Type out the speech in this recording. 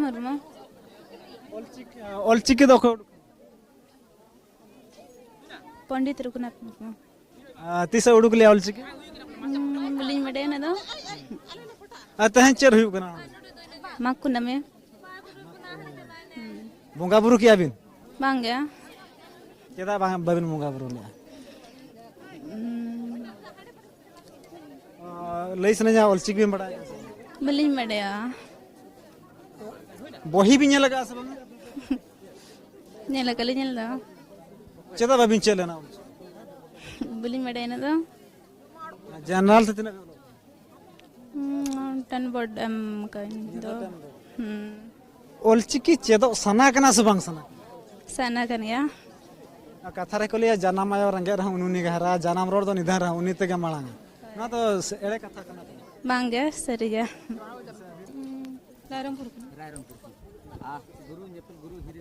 मुर्मू ऑलचिकी दो पंडित रघुनाथ मुर्मू तीस उड़ूक लिया ऑलचिकी बलिंग बड़े ना दो तहन चेर हुई कना माग कुंडमे बोंगा बुरु किया बिन बांग गया केदा बाबिन बोंगा बुरु लिया लईस ने जा ऑलचिकी में बड़ा बलिंग बड़े बही भी लगा सब नेला कली नेला चेदा बाबिन चले ना बलिंग बड़े ना दो जनरल से तिना टन बोर्ड कहीं दो ऑलचिकी चेदो सना कना से बांग सना सना कनिया कथा रे को लिया जानम आयो रंगे रहा उनुनी गहरा जानम रोड दो निधन रहा उनी तक मांगा ना तो एड़े कथा कना बांग गया सरी गया रायरंगपुर आ गुरु नेपल गुरु हिरी